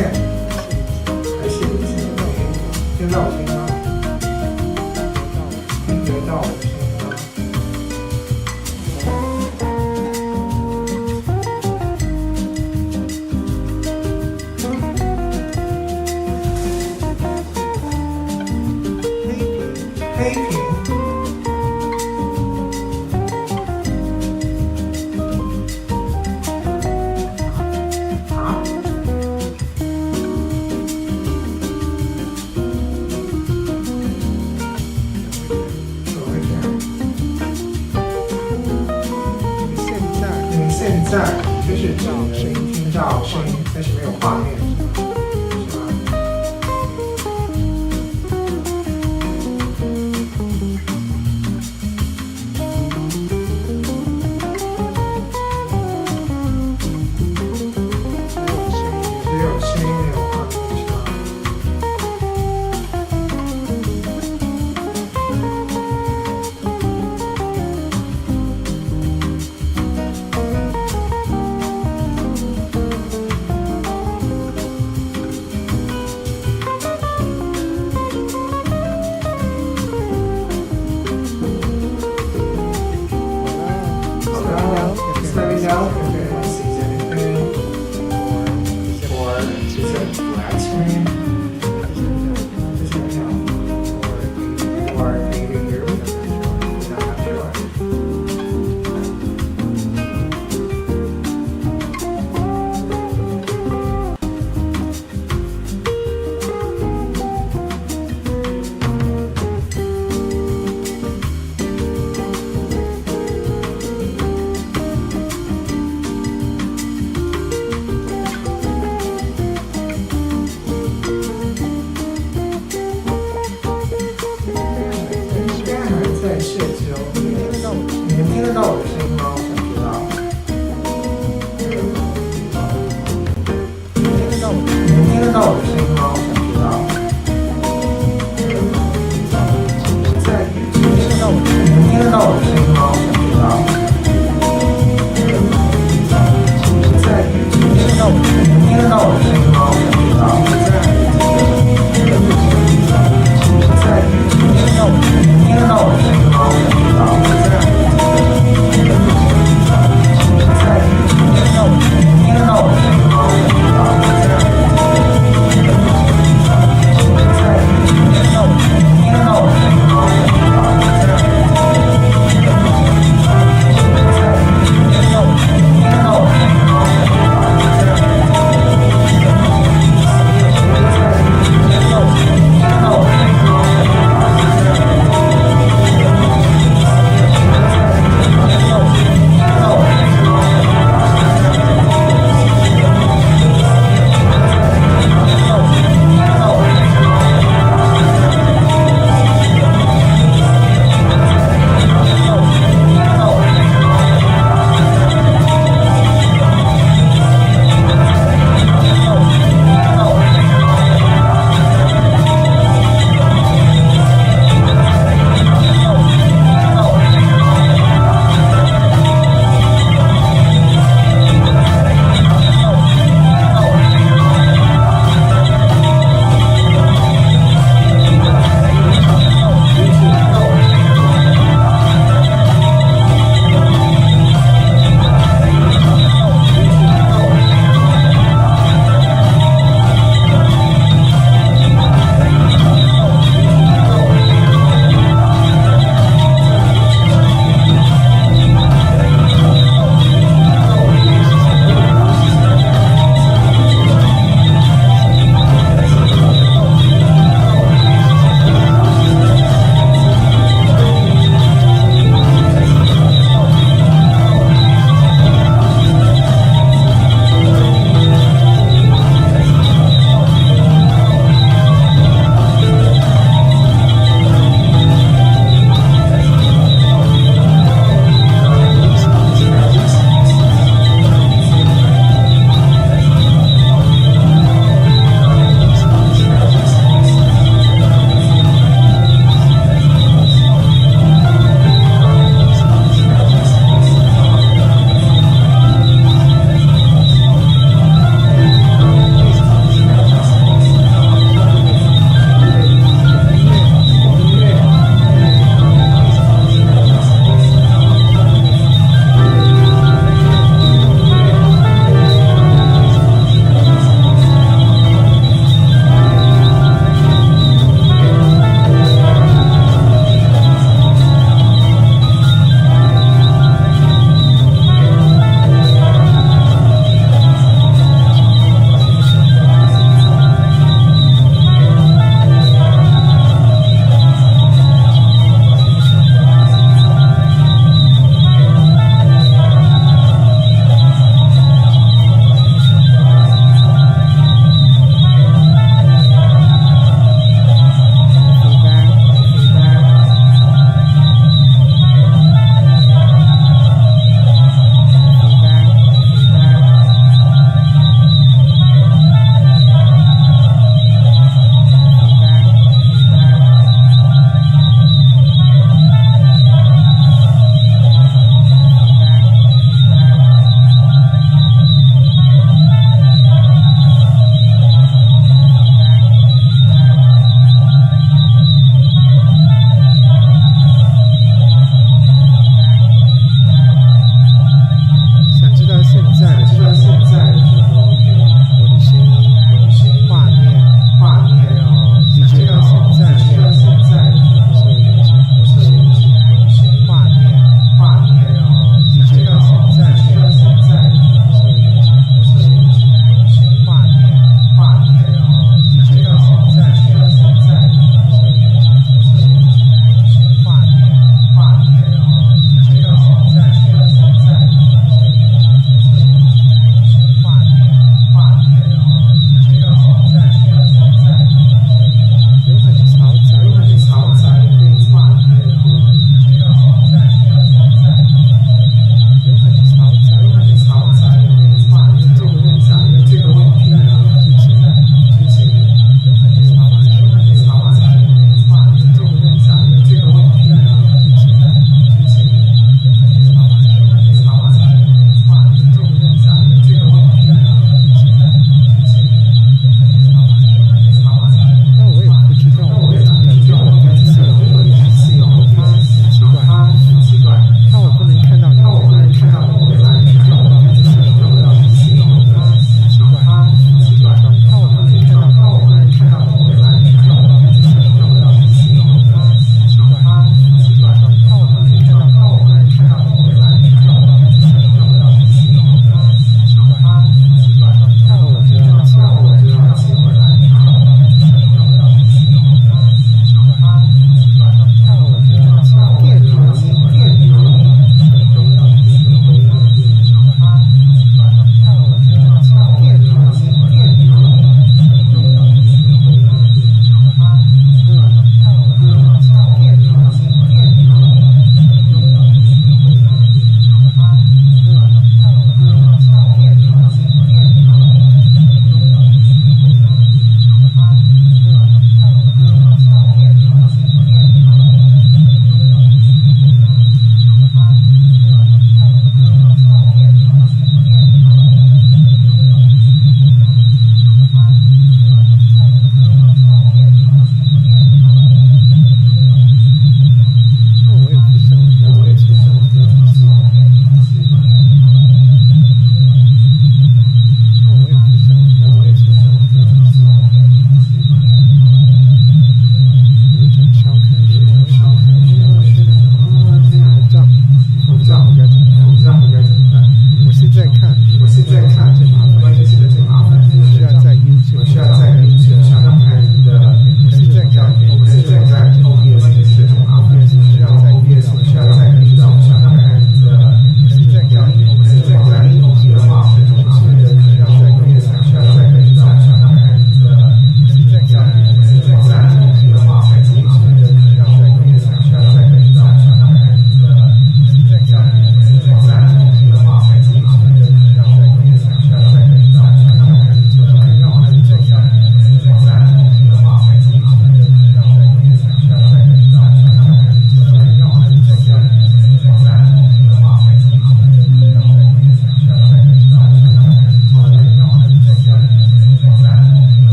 线，还是有线？听到我声音吗？听得到我的声音吗？黑屏。啊？怎么会这样？现在就是只能听到声音，但是没有画面，是吗？只有声音没有画面，是吗？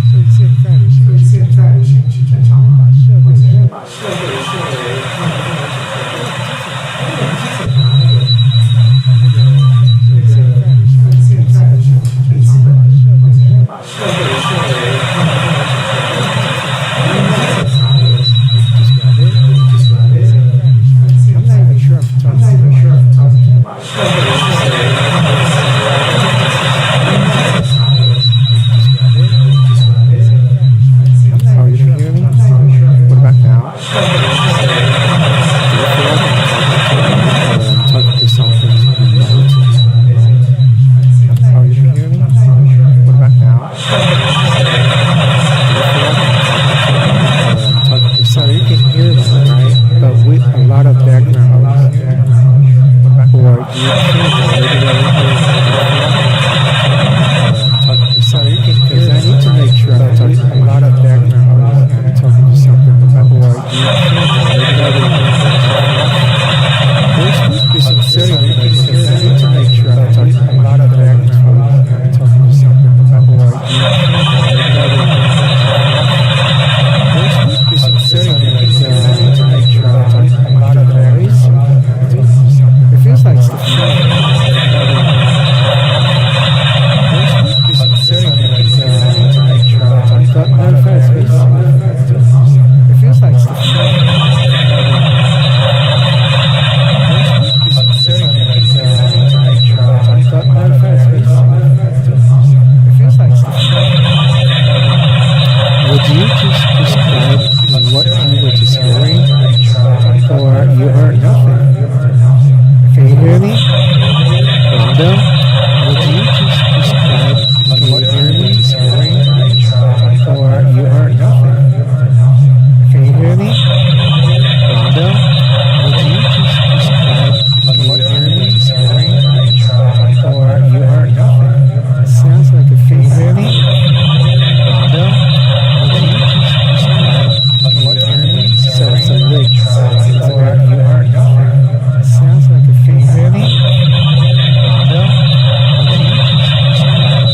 所以现在的心是正常的，我前面把设备设为那个功能检测，因为我们之前拿现在的心是正常的，我前面把设备设为那个功能检测，因为之前拿那个 describe it， I'm not even sure if talking 把设备设为那个Oh, you can hear me? What about now? Do you feel like I'm talking to something remote? Oh, you can hear me? What about now? Do you feel like I'm talking to something? So you can hear me, right? But with a lot of background noise. Or you can't regularly hear me. Talking to something. Because I need to make sure I'm talking a lot of background noise. I'm talking to something about. Or you can't regularly hear me. There's supposed to be some setting because I need to make sure I'm talking a lot of background noise. I'm talking to something about. Or you can't regularly hear me. There's supposed to be some setting because I need to make sure I'm talking a lot of noise. It feels like it's the phone. There's supposed to be some setting because I need to make sure I'm talking. Matter of fact, it feels like it's the phone. There's supposed to be some setting because I need to make sure I'm talking. Matter of fact, it feels like it's the phone. Would you just describe what you were just hearing? Or you heard nothing? Can you hear me? Rhonda? Would you just describe what you were just hearing? Or you heard nothing? Can you hear me? Rhonda? Would you just describe what you were just hearing? Or you heard nothing? It sounds like a can you hear me? Rhonda? Would you just describe what you were hearing? So it's a lick. Or you heard nothing? It sounds like a can you hear me? Rhonda? Would you just describe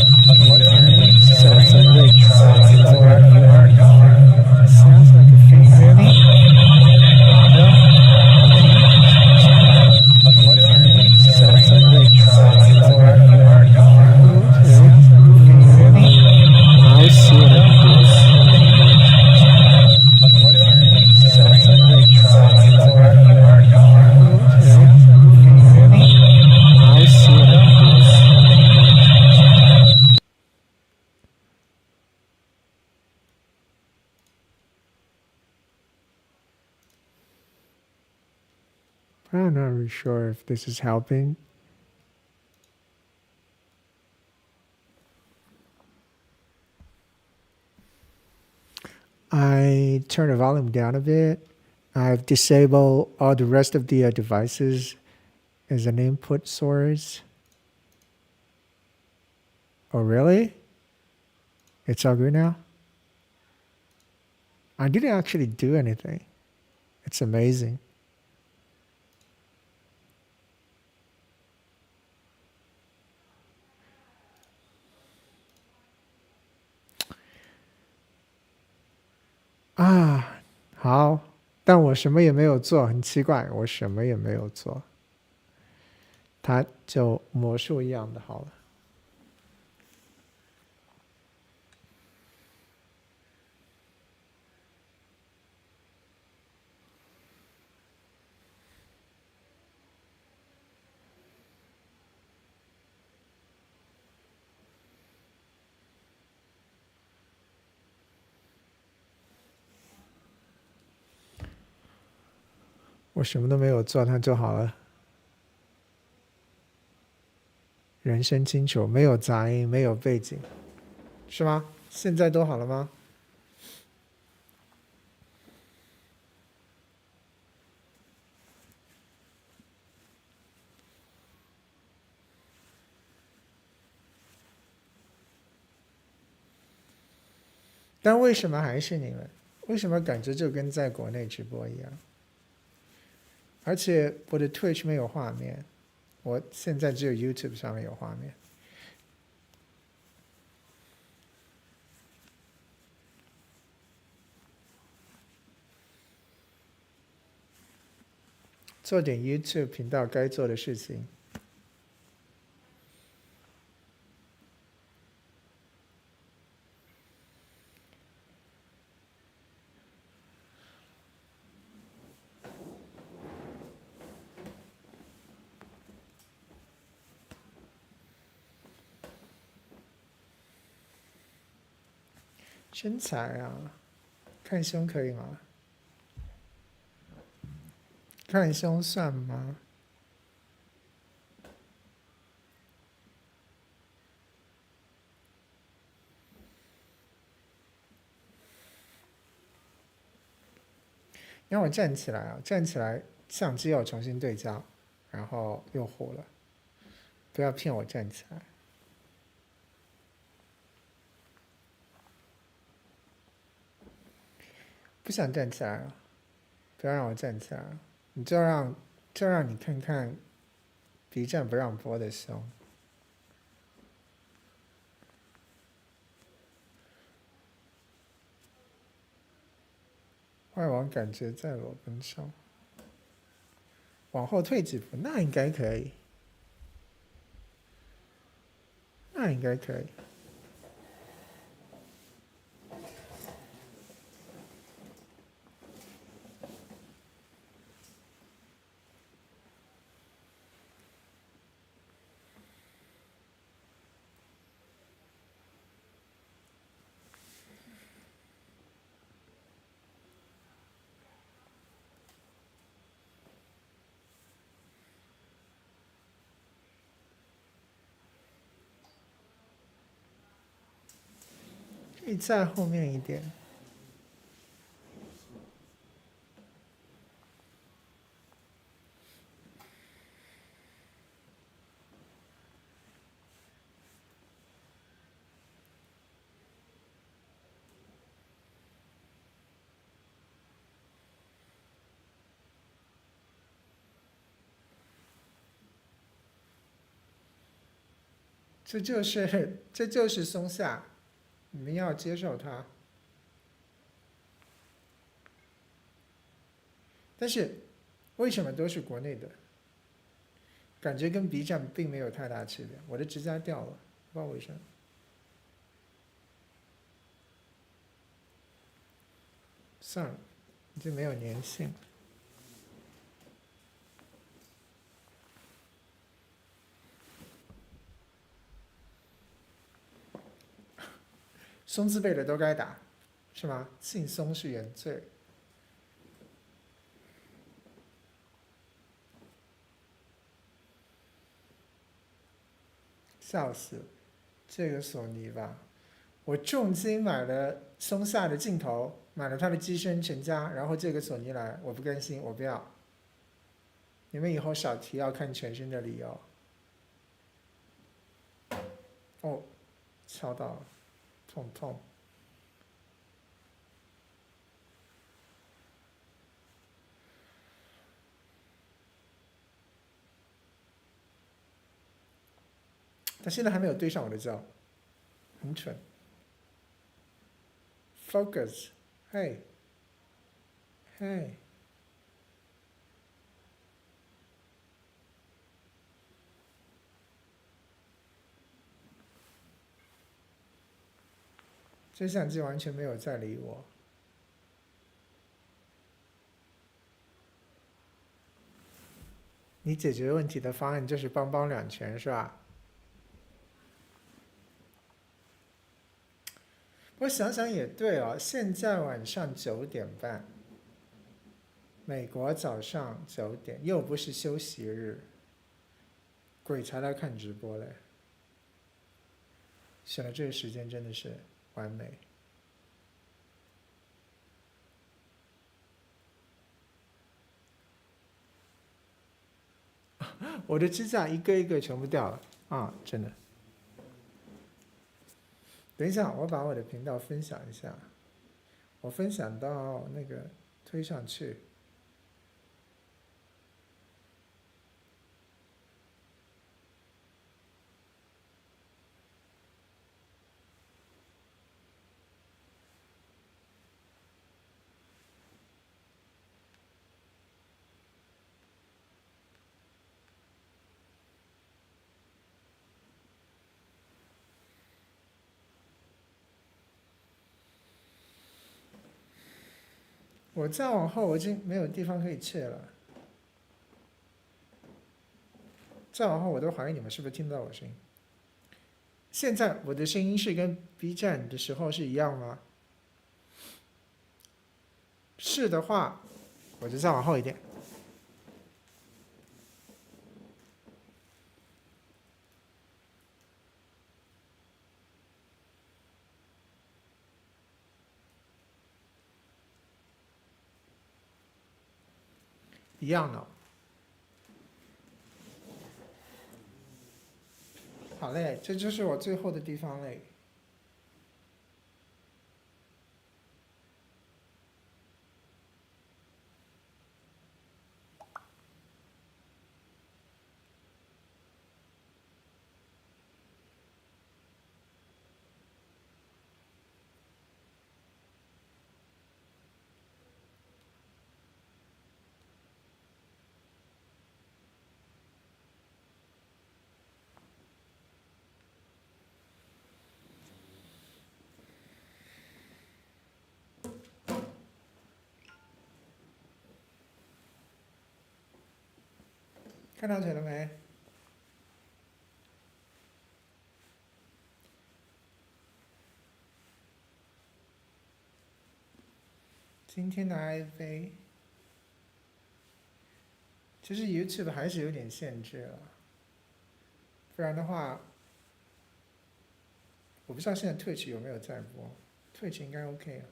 what you were hearing? So it's a lick. Or you heard nothing? It sounds like a can you hear me? Rhonda? Would you just describe what you were hearing? So it's a lick. Or you heard nothing? It sounds like a can you hear me? I'll see what I can do. So it's a lick. Or you heard nothing? It sounds like a can you hear me? I'll see what I can do. 'm not really sure if this is helping. I turn the volume down a bit. I've disabled all the rest of the devices as an input source. Oh, really? It's all good now? I didn't actually do anything. It's amazing. Ah, 好，但我什么也没有做，很奇怪，我什么也没有做，它就魔术一样的好了。我什么都没有做，它就好了。人声清楚，没有杂音，没有背景，是吗？现在都好了吗？但为什么还是你们？为什么感觉就跟在国内直播一样？而且我的 Twitch 没有画面，我现在只有 YouTube 上面有画面。做点 YouTube 频道该做的事情。身材啊，看胸可以吗？看胸算吗？让我站起来啊！站起来，相机要重新对焦，然后又糊了。不要骗我站起来。不想站起来了，不要让我站起来了，你就让你看看 B 站不让播的胸。外网感觉在裸奔上，往后退几步，那应该可以，那应该可以。可以再后面一点。这就是松下，你们要接受它。但是为什么都是国内的？感觉跟 B 站并没有太大区别。我的指甲掉了，不知道为什么。算了，已经没有粘性了。松字辈的都该打，是吗？姓松是原罪。笑死了，这个索尼吧，我重金买了松下的镜头，买了它的机身全家，然后这个索尼来，我不甘心，我不要。你们以后少提要看全身的理由。哦，敲到了，痛痛。他现在还没有对上我的焦，很蠢。Focus， 嘿，嘿。这相机完全没有在理我。你解决问题的方案就是邦邦两拳，是吧？我想想也对哦，现在晚上9点半，美国早上9点，又不是休息日，鬼才来看直播嘞。选了这个时间真的是完美。我的指甲一个一个全部掉了啊！真的。等一下，我把我的频道分享一下。我分享到那个推上去。我再往后我已经没有地方可以切了。再往后我都怀疑你们是不是听不到我声音。现在我的声音是跟 B 站的时候是一样吗？是的话，我就再往后一点。一样的。好嘞，这就是我最后的地方嘞。看到腿了没？今天的 IV， 其实 YouTube 还是有点限制了，不然的话，我不知道现在 Twitch 有没有在播，Twitch 应该 OK 啊。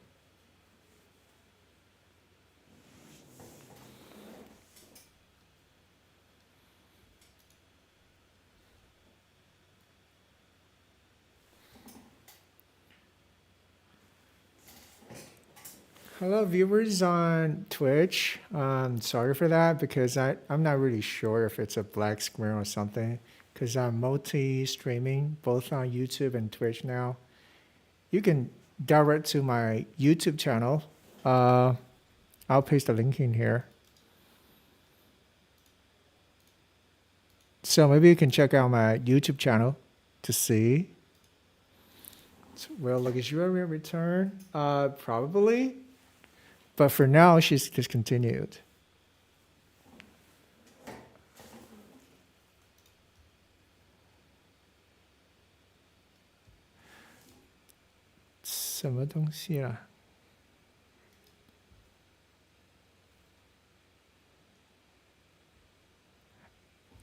Hello, viewers on Twitch. Sorry for that because I'm not really sure if it's a black screen or something because I'm multi-streaming both on YouTube and Twitch now. You can direct to my YouTube channel. I'll paste the link in here. So maybe you can check out my YouTube channel to see. Will Luxuria return? Probably. But for now, she's discontinued. What 什么东西啊？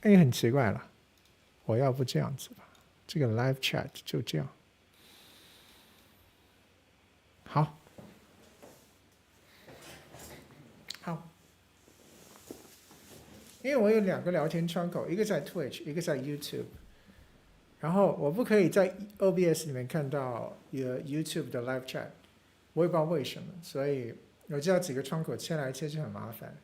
哎，很奇怪了，我要不这样子吧，这个 live chat 就这样。好。因为我有2个聊天窗口，一个在 Twitch， 一个在 YouTube， 然后我不可以在 OBS 里面看到YouTube 的 live chat， 我也不知道为什么，所以我知道几个窗口切来切去很麻烦。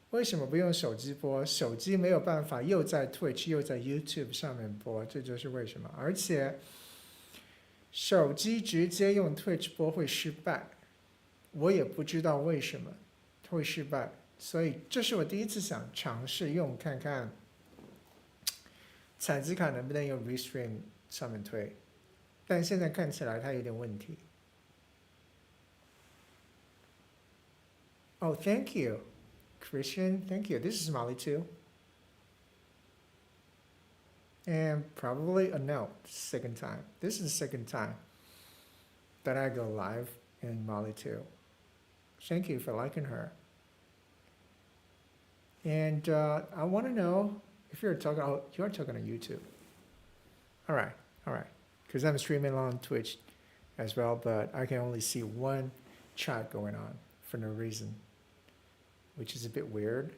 为什么不用手机播？手机没有办法又在 Twitch 又在 YouTube 上面播，这就是为什么。而且手机直接用 Twitch 播会失败。我也不知道为什么会失败，所以这是我第一次想尝试用看看彩字卡能不能用 Restream 上面推，但现在看起来它有点问题。Oh, thank you, Christian. Thank you. This is Molly too. And probably a no, second time. This is the second time that I go live in Molly too. Thank you for liking her. And I want to know if you're talking. Oh, you're talking on YouTube. All right. Because I'm streaming on Twitch as well, but I can only see one chat going on for no reason, which is a bit weird.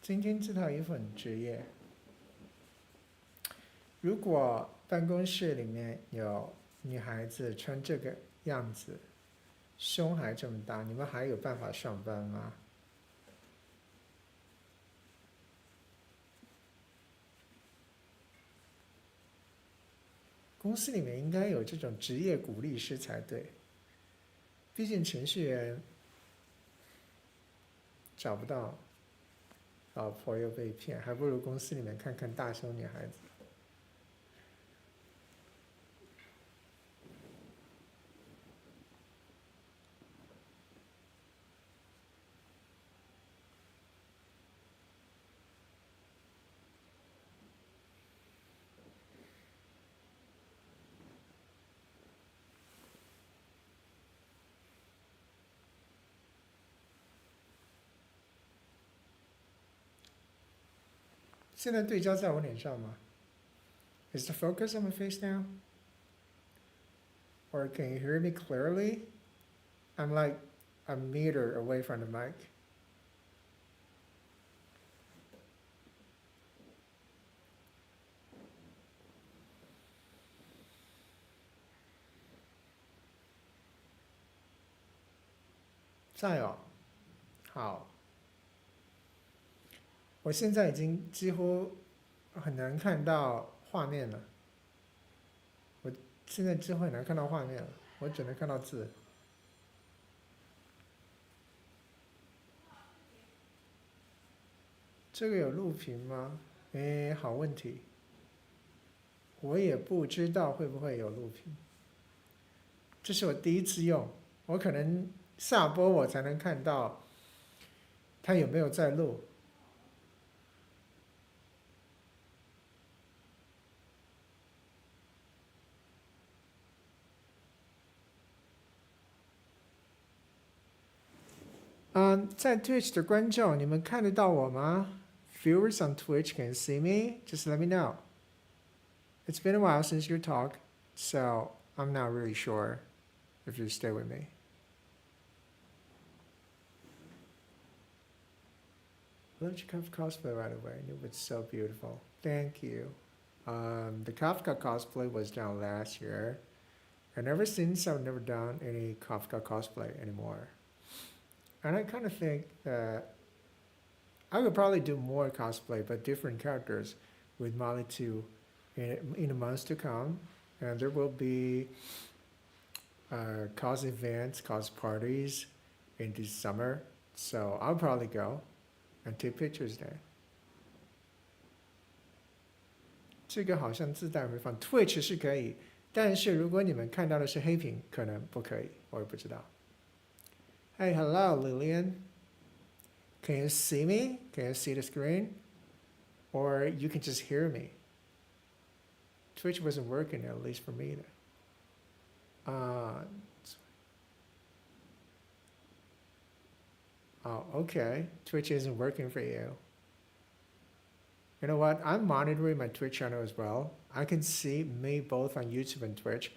今天这套衣服很职业。如果办公室里面有女孩子穿这个样子，胸还这么大，你们还有办法上班吗？公司里面应该有这种职业鼓励师才对，毕竟程序员找不到老婆又被骗，还不如公司里面看看大胸女孩子。现在对焦在我脸上吗？ Is the focus on my face now? Or can you hear me clearly? I'm like a meter away from the mic. 在哦，好，我现在已经几乎很难看到画面了。我现在几乎很难看到画面了，我只能看到字。这个有录屏吗？诶，好问题，我也不知道会不会有录屏。这是我第一次用，我可能下播我才能看到它有没有在录。在 Twitch 的观众，你们看得到我吗？ Viewers on Twitch can see me? Just let me know. It's been a while since your talk, so I'm not really sure if you stay with me. Let you Kafka cosplay right away. It was so beautiful. Thank you. The Kafka cosplay was done last year, and ever since I've never done any Kafka cosplay anymore. And I kind of think that I would probably do more cosplay, but different characters with Molly 2 in the months to come. And there will be cos events, cos parties in this summer. So I'll probably go and take pictures there. 这个好像自带回放 ，Twitch 是可以，但是如果你们看到的是黑屏，可能不可以，我也不知道。Hey, hello, Lillian. Can you see me? Can you see the screen? Or you can just hear me. Twitch wasn't working, at least for me. Oh, okay. Twitch isn't working for you. You know what? I'm monitoring my Twitch channel as well. I can see me both on YouTube and Twitch.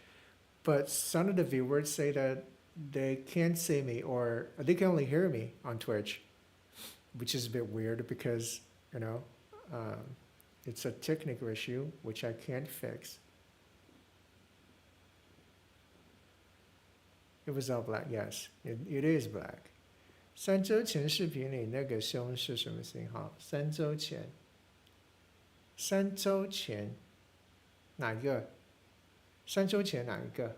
But some of the viewers say that they can't see me or they can only hear me on Twitch, which is a bit weird because, you know, it's a technical issue which I can't fix. It was all black, yes, it is black. 3周前视频里那个胸是什么型号？3周前，3周前哪一个？3周前哪一个？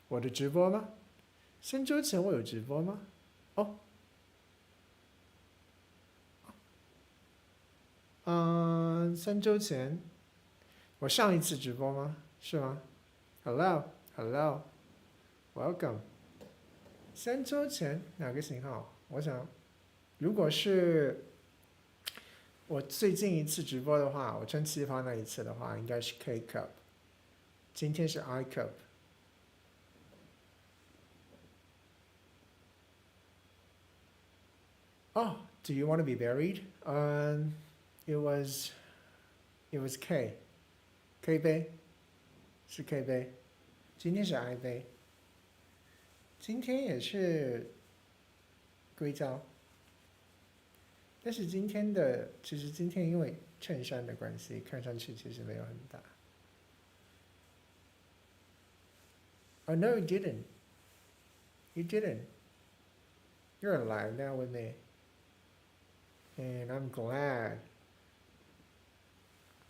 我的直播吗？3周前我有直播吗？哦。3周前，我上一次直播吗？是吗 ？Hello, hello, welcome. 3周前哪个型号？我想，如果是我最近一次直播的话，我穿旗袍那一次的话，应该是 K cup。今天是 I cup。Oh, do you want to be buried? It was K 杯，是 K 杯，今天是 I 杯，今天也是硅胶。但是今天的，其实今天因为衬衫的关系，看上去其实没有很大。Oh no, you didn't. You didn't. You're alive now with me. And I'm glad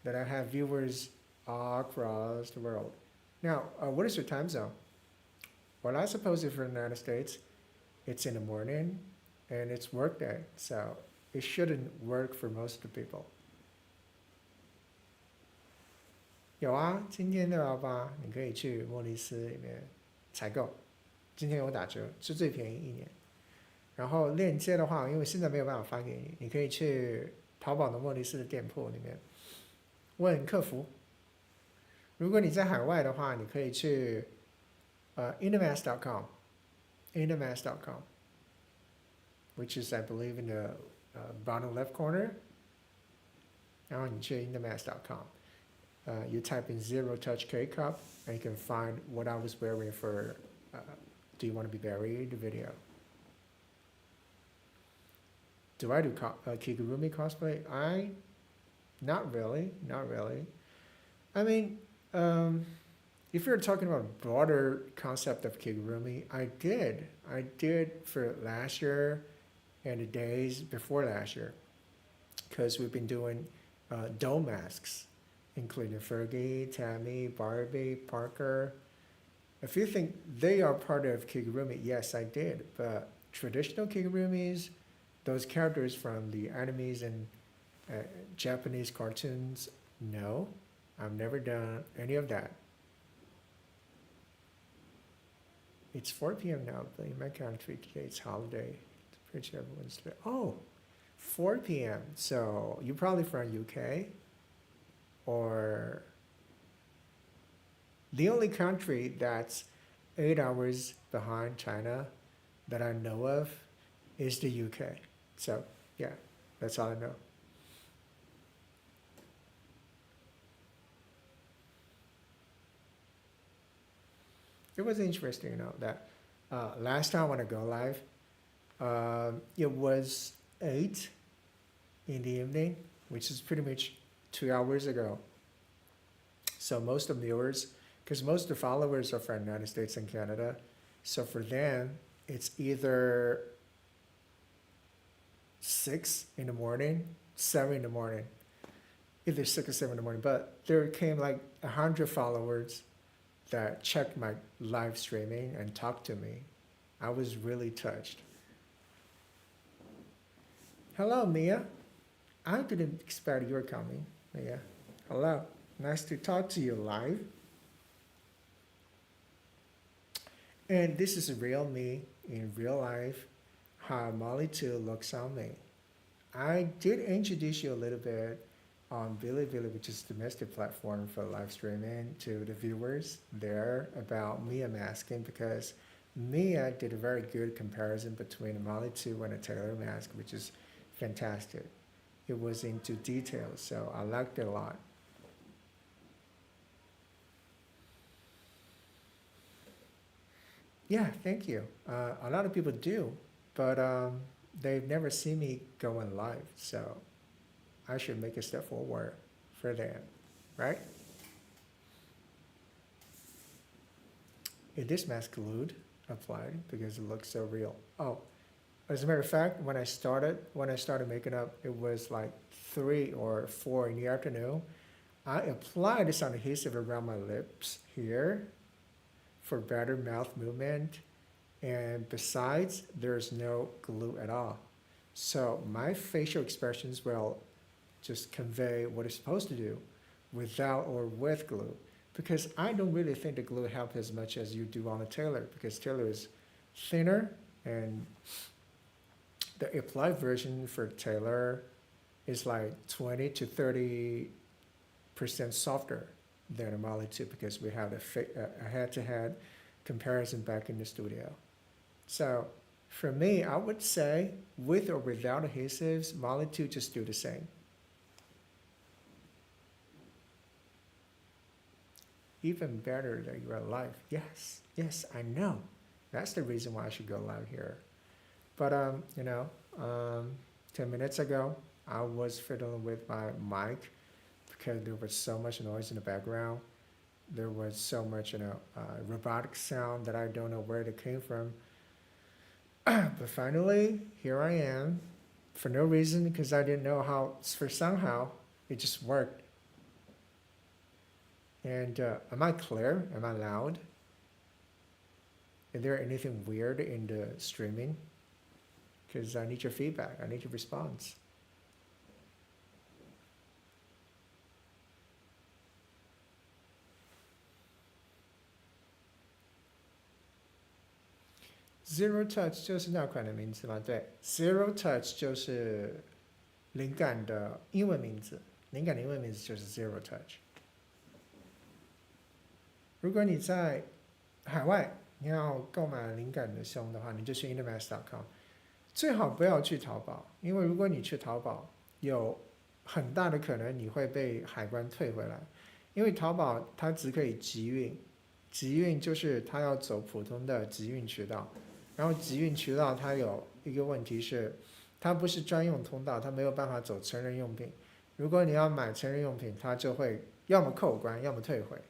that I have viewers all across the world. Now, what is your time zone? Well, I suppose if you're in the United States, it's in the morning and it's work day, so it shouldn't work for most of the people. 有啊，今天618你可以去莫里斯里面采购，今天有打折，是最便宜1年。然后链接的话，因为现在没有办法发给你，你可以去淘宝的莫里斯的店铺里面问客服。如果你在海外的话，你可以去intermask.com, which is I believe in the bottom left corner. 然后你去 intermask.com, you type in Zero Touch K Cup, and you can find what I was wearing for Do You Want to Be Buried video. Do I do Kigurumi cosplay? Not really. I mean, if you're talking about a broader concept of Kigurumi, I did for last year and the days before last year, because we've been doing doll masks, including Fergie, Tammy, Barbie, Parker. If you think they are part of Kigurumi, yes, I did. But traditional Kigurumis, those characters from the animes and Japanese cartoons, no, I've never done any of that. It's 4 p.m. now, but in my country today it's holiday. Pretty sure everyone's today. Oh, 4 p.m. So you're probably from UK, or the only country that's 8 hours behind China that I know of is the UK. So yeah, that's all I know. It was interesting, that last time when I go live, it was 8 in the evening, which is pretty much 2 hours ago. So most of the viewers, because most of the followers are from the United States and Canada, so for them, it's either 6 in the morning, 7 in the morning, either 6 or 7 in the morning. But there came like 100 followers that checked my live streaming and talked to me. I was really touched. Hello, Mia. I didn't expect your coming, Mia. Hello. Nice to talk to you live. And this is real me in real life, how Molly 2 looks on me. I did introduce you a little bit on Bilibili, which is a domestic platform for live streaming, to the viewers there about Mia masking, because Mia did a very good comparison between a Molly 2 and a Taylor mask, which is fantastic. It was into details, so I liked it a lot. Yeah, thank you. A lot of people do, but they've never seen me going live, so I should make a step forward for them, right? Is this mask glued, applied, because it looks so real? Oh, as a matter of fact, when I started making up, it was like 3 or 4 in the afternoon. I applied some adhesive around my lips here for better mouth movement, and besides, there's no glue at all. So my facial expressions will just convey what it's supposed to do without or with glue, because I don't really think the glue helps as much as you do on a Taylor, because Taylor is thinner, and the applied version for Taylor is like 20 to 30% softer than a Molly 2, because we have a head-to-head comparison back in the studio. So for me, I would say with or without adhesives, Molly 2 just do the same. Even better that you're live. Yes, I know. That's the reason why I should go live here. But 10 minutes ago, I was fiddling with my mic because there was so much noise in the background. There was so much, robotic sound that I don't know where it came from. But finally, here I am, for no reason, because I didn't know how. For somehow, it just worked. And am I clear? Am I loud? Is there anything weird in the streaming? Because I need your feedback. I need your response. Zero Touch 就是那款的名字吗？对，Zero Touch 就是灵感的英文名字，灵感的英文名字就是 Zero Touch。如果你在海外，你要购买灵感的胸的话，你就去 intermax.com， 最好不要去淘宝，因为如果你去淘宝，有很大的可能你会被海关退回来，因为淘宝它只可以集运，集运就是它要走普通的集运渠道。然后集运渠道它有一个问题是，它不是专用通道，它没有办法走成人用品。如果你要买成人用品，它就会要么扣关，要么退回，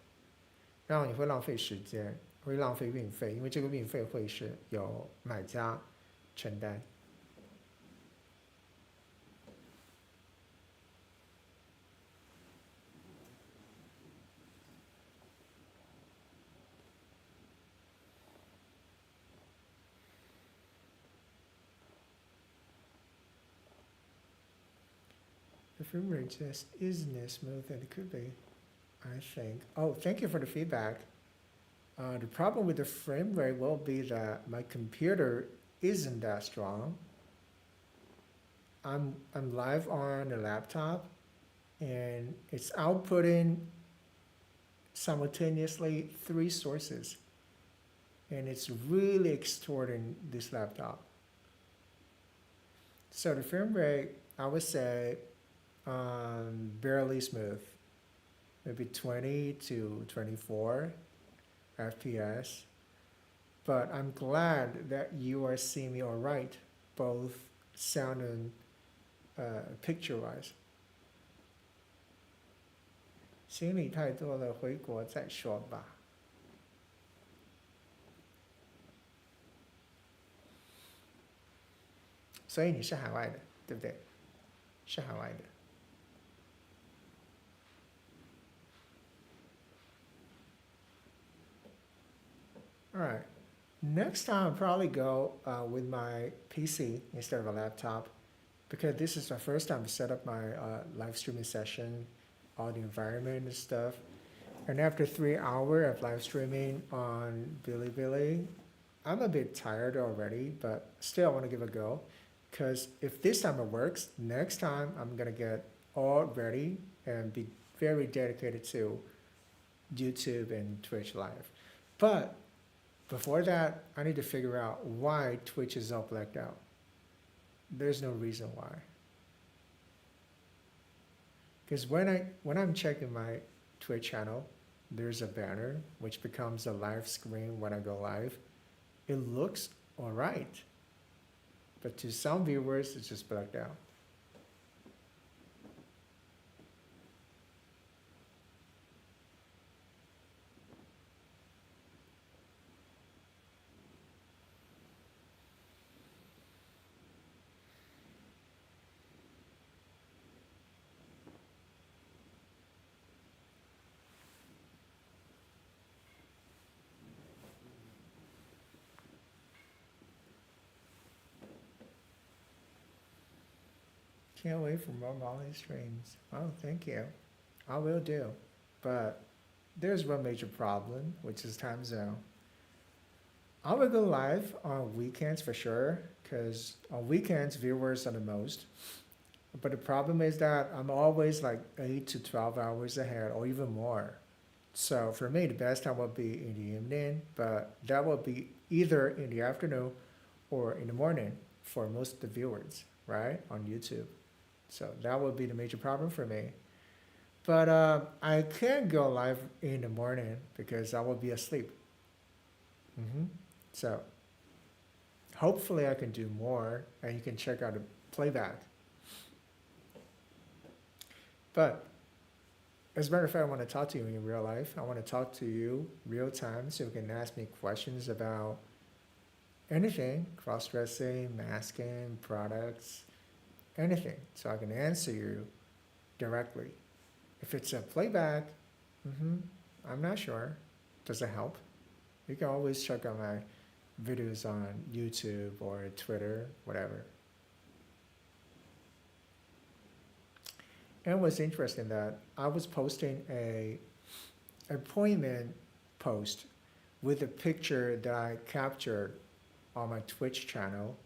然后你会浪费时间，会浪费运费，因为这个运费会是由买家承担。The frame rate just isn't as smooth as it could be, I think. Oh, thank you for the feedback. The problem with the frame rate will be that my computer isn't that strong. I'm live on a laptop, and it's outputting simultaneously 3 sources, and it's really extorting this laptop. So the frame rate, I would say, barely smooth, maybe 20 to 24 FPS. But I'm glad that you are seeing me all right, both sound and picture-wise. 行李太多了，回国再说吧。所以你是海外的，对不对？是海外的。Alright, next time I'll probably go with my PC instead of a laptop, because this is the first time to set up my live streaming session, all the environment and stuff. And after 3 hours of live streaming on Bilibili, I'm a bit tired already, but still I want to give it a go. Because if this time it works, next time I'm going to get all ready and be very dedicated to YouTube and Twitch Live. But before that, I need to figure out why Twitch is all blacked out. There's no reason why. Because when I'm checking my Twitch channel, there's a banner which becomes a live screen when I go live. It looks alright, but to some viewers, it's just blacked out. Can't wait for more Molly streams. Oh, thank you. I will do. But there's one major problem, which is time zone. I will go live on weekends for sure, because on weekends viewers are the most. But the problem is that I'm always like 8 to 12 hours ahead or even more. So for me, the best time will be in the evening, but that will be either in the afternoon or in the morning for most of the viewers, right, on YouTube. So that would be the major problem for me. But I can't go live in the morning because I will be asleep. So hopefully I can do more, and you can check out the playback But as a matter of fact, I want to talk to you in real life. I want to talk to you real time so you can ask me questions about anything, cross-dressing, masking, products, anything. So I can answer you directly. If it's a playback, mm-hmm, I'm not sure. Does it help? You can always check out my videos on YouTube or Twitter, whatever. And what's interesting that I was posting a appointment post with a picture that I captured on my Twitch channel,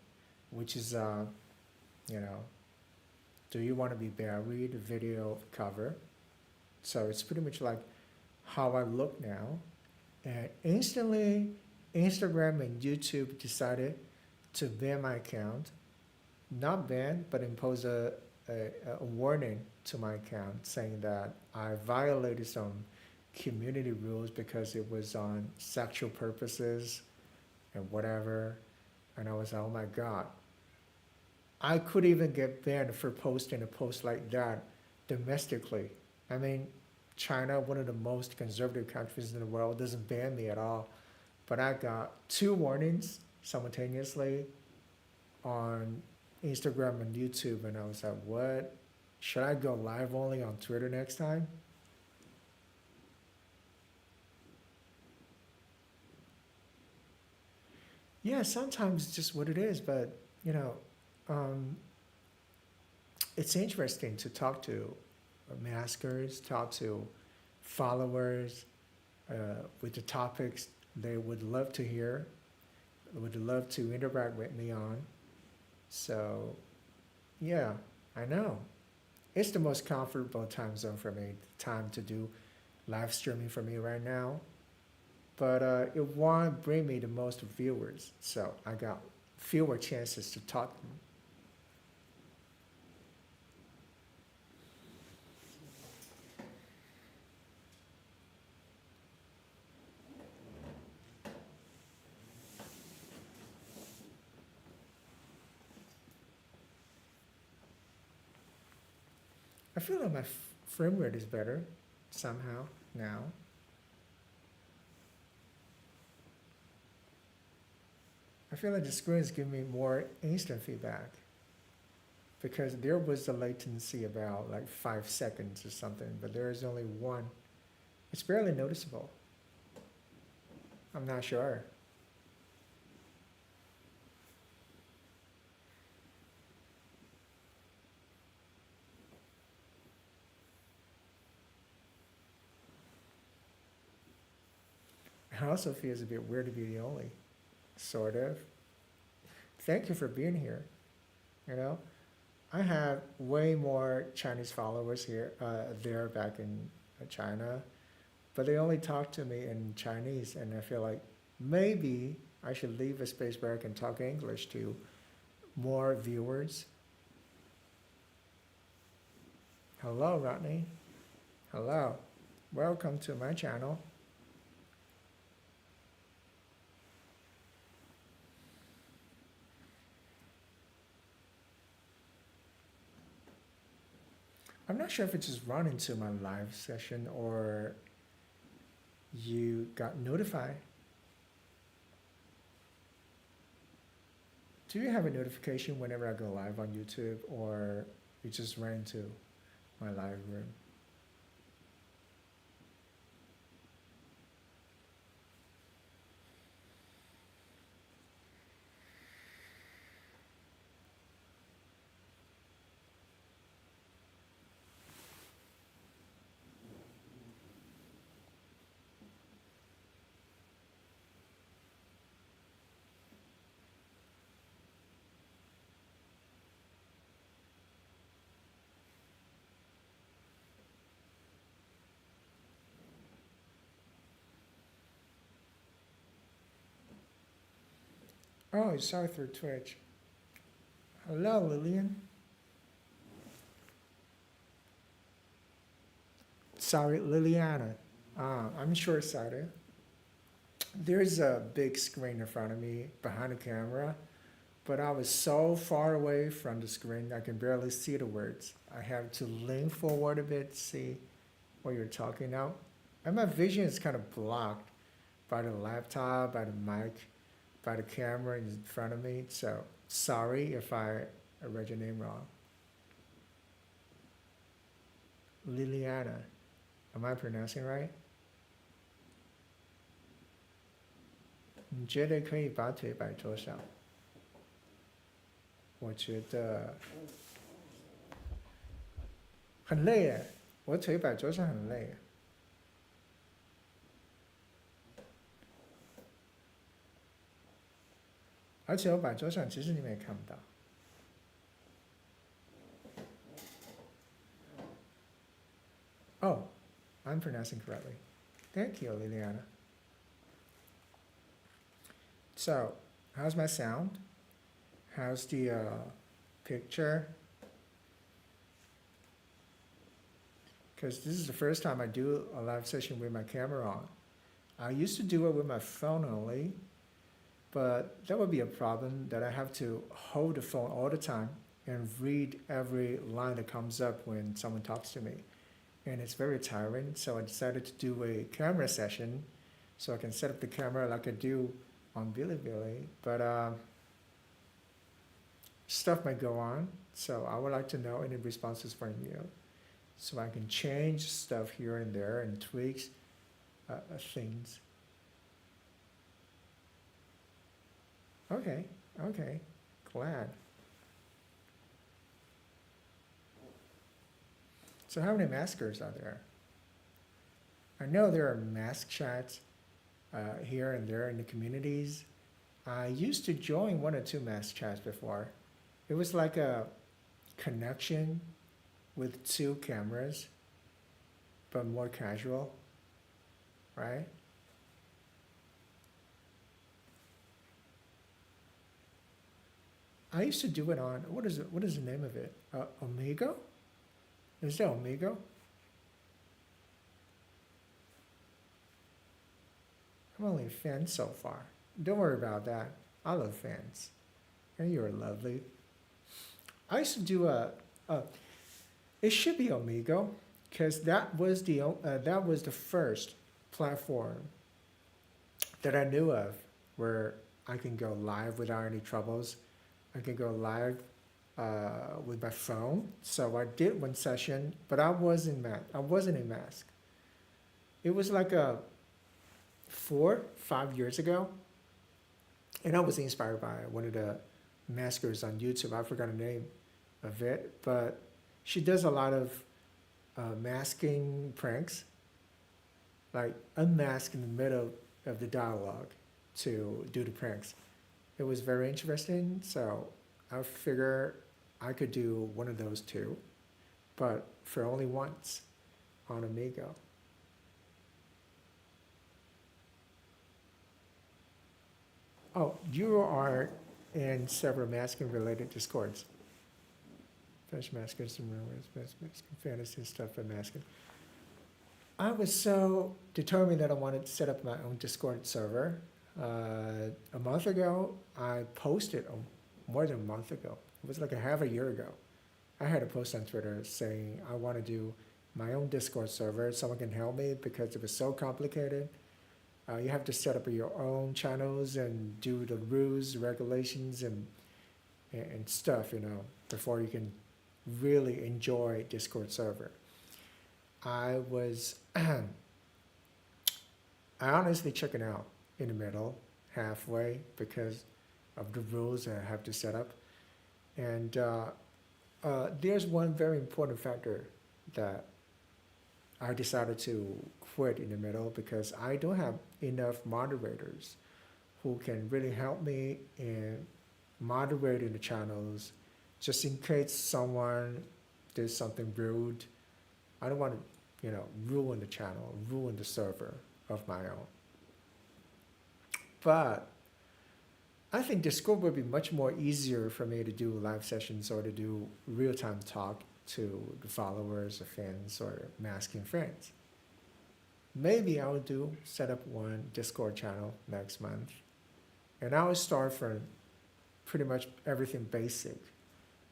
which is you know, do you want to be buried video cover. So it's pretty much like how I look now. And instantly, Instagram and YouTube decided to ban my account. Not ban, but impose a warning to my account saying that I violated some community rules because it was on sexual purposes and whatever. And I was like, oh my God. I could even get banned for posting a post like that domestically. I mean, China, one of the most conservative countries in the world, doesn't ban me at all. But I got 2 warnings simultaneously on Instagram and YouTube, and I was like, what? Should I go live only on Twitter next time? Yeah, sometimes it's just what it is, but you know, um, it's interesting to talk to maskers, talk to followers with the topics they would love to hear, would love to interact with me on. So, yeah, I know. It's the most comfortable time zone for me, time to do live streaming for me right now. But it won't bring me the most viewers, so I got fewer chances to talk. I feel like my frame rate is better somehow now. I feel like the screens give me more instant feedback because there was a latency about like 5 seconds or something, but there is only one. It's barely noticeable. I'm not sure. It also feels a bit weird to be the only, sort of. Thank you for being here. You know, I have way more Chinese followers here, there back in China, but they only talk to me in Chinese, and I feel like maybe I should leave a space where I can talk English to more viewers. Hello, Rodney. Hello. Welcome to my channel. I'm not sure if it just run into my live session or you got notified. Do you have a notification whenever I go live on YouTube, or you just ran into my live room? Oh, you saw it through Twitch. Hello, Lillian. Sorry, Liliana. I'm short-sighted. There's a big screen in front of me behind the camera, but I was so far away from the screen I can barely see the words. I have to lean forward a bit, see what you're talking now. And my vision is kind of blocked by the laptop, by the mic, by the camera in front of me. So sorry if I read your name wrong. Liliana, am I pronouncing right? 你觉得可以把腿摆桌上？我觉得很累耶，我腿摆桌上很累耶。而且我摆桌上，其实你们也看不到。Oh, I'm pronouncing correctly. Thank you, Liliana. So, how's my sound? How's the picture? Because this is the first time I do a live session with my camera on. I used to do it with my phone only, but that would be a problem that I have to hold the phone all the time and read every line that comes up when someone talks to me. And it's very tiring, so I decided to do a camera session so I can set up the camera like I do on Bilibili. But stuff might go on, so I would like to know any responses from you so I can change stuff here and there and tweaks things. Okay, glad. So how many maskers are there? I know there are mask chats here and there in the communities. I used to join 1 or 2 mask chats before. It was like a connection with 2 cameras, but more casual, right? I used to do it on, what is the name of it? Omegle? Is that Omegle? I'm only a fan so far. Don't worry about that. I love fans. And you're lovely. I used to do it should be Omegle, because that was the first platform that I knew of where I can go live without any troubles. I can go live with my phone. So I did 1 session, but I wasn't in mask. It was like 4-5 years ago, and I was inspired by one of the maskers on YouTube. I forgot the name of it, but she does a lot of masking pranks, like unmask in the middle of the dialogue to do the pranks. It was very interesting, so I figure I could do one of those too, but for only once on Amigo. Oh, you are in several masking related discords. Fresh maskers and rumors, best masking fantasy stuff for masking. I was so determined that I wanted to set up my own Discord server. A month ago, I posted, more than a month ago, it was like half a year ago, I had a post on Twitter saying I want to do my own Discord server. Someone can help me because it was so complicated. You have to set up your own channels and do the rules, regulations, and stuff, before you can really enjoy Discord server. I was, I honestly checking out in the middle, halfway, because of the rules that I have to set up. And there's one very important factor that I decided to quit in the middle, because I don't have enough moderators who can really help me in moderating the channels, just in case someone did something rude. I don't want to, ruin the channel, ruin the server of my own. But I think Discord would be much more easier for me to do live sessions or to do real-time talk to the followers or fans or masking friends. Maybe I'll set up one Discord channel next month, and I'll start from pretty much everything basic,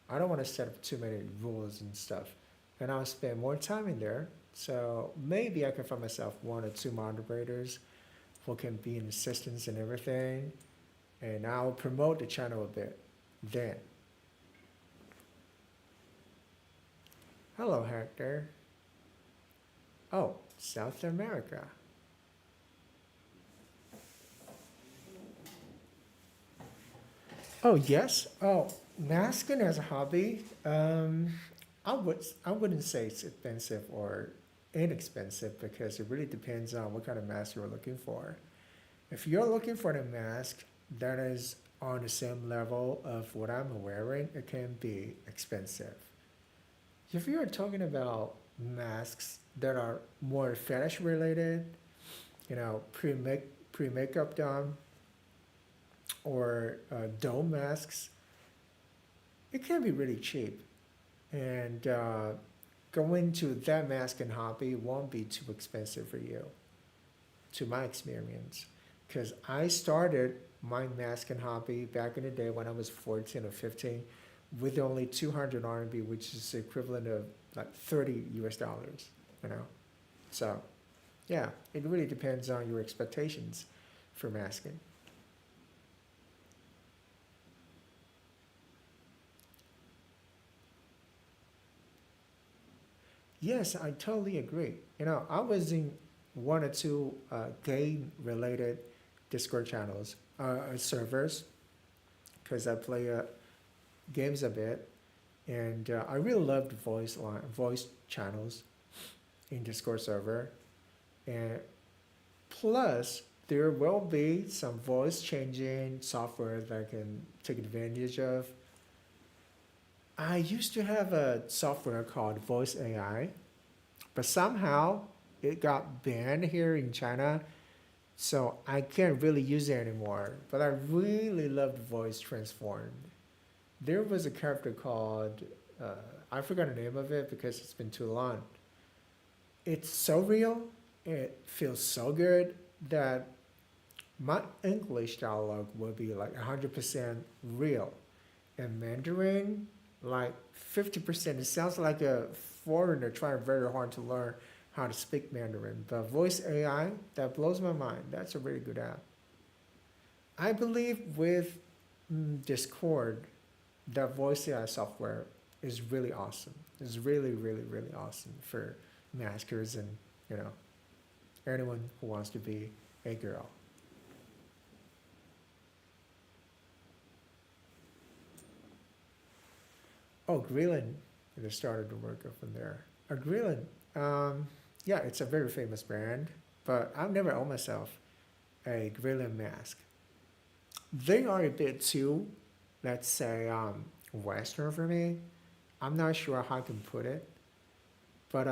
I don't want to set up too many rules and stuff. And I'll spend more time in there. So maybe I can find myself one or two moderators who can be in assistance and everything. And I'll promote the channel a bit then. Hello, Hector. Oh, South America. Oh, yes. Oh, masking as a hobby. I wouldn't say it's expensive or inexpensive because it really depends on what kind of mask you're looking for. If you're looking for a mask that is on the same level of what I'm wearing, it can be expensive. If you're talking about masks that are more fetish related, pre makeup done, or dome masks, it can be really cheap. And going to that mask and hobby won't be too expensive for you, to my experience. Because I started my mask and hobby back in the day when I was 14 or 15 with only 200 RMB, which is the equivalent of like 30 US dollars, you know? So, yeah, it really depends on your expectations for masking. Yes, I totally agree. I was in one or two game-related Discord channels, servers, because I play games a bit, and I really loved voice channels in Discord server, and plus there will be some voice changing software that I can take advantage of. I used to have a software called Voice AI, but somehow it got banned here in China, so I can't really use it anymore. But I really loved Voice Transformed. There was a character called, I forgot the name of it because it's been too long. It's so real, it feels so good that my English dialogue will be like 100% real. And Mandarin, like 50%. It sounds like a foreigner trying very hard to learn how to speak Mandarin. But Voice AI, that blows my mind. That's a really good app. I believe with Discord, that Voice AI software is really awesome. It's really, really, really awesome for maskers and, anyone who wants to be a girl. Oh, Greenland. I just started to work up from there. Greenland, yeah, it's a very famous brand, but I've never owned myself a Greenland mask. They are a bit too, let's say, Western for me. I'm not sure how I can put it, but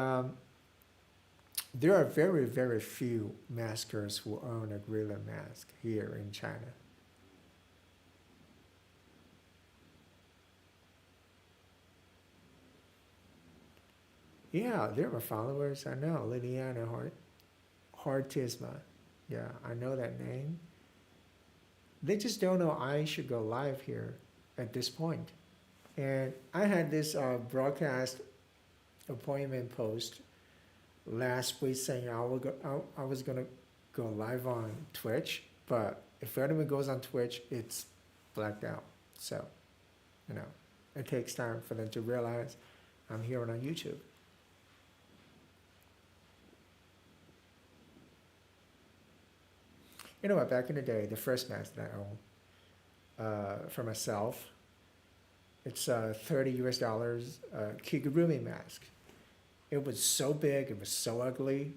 there are very, very few maskers who own a Greenland mask here in China. Yeah, there are followers. I know Liliana Hartisma. Yeah, I know that name. They just don't know I should go live here at this point. And I had this broadcast appointment post last week saying I was gonna go live on Twitch, but if anyone goes on Twitch, it's blacked out. So, it takes time for them to realize I'm here on YouTube. You know what? Back in the day, the first mask that I owned for myself, it's 30 US dollars Kigurumi mask. It was so big, it was so ugly.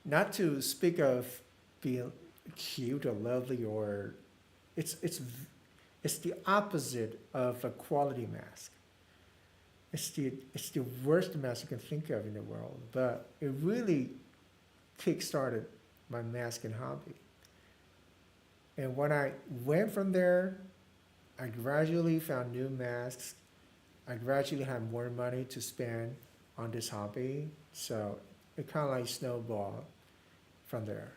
Not to speak of being cute or lovely, or it's the opposite of a quality mask. It's the worst mask you can think of in the world, but it really kick-started my masking hobby. And when I went from there, I gradually found new masks. I gradually had more money to spend on this hobby. So it kind of like snowballed from there.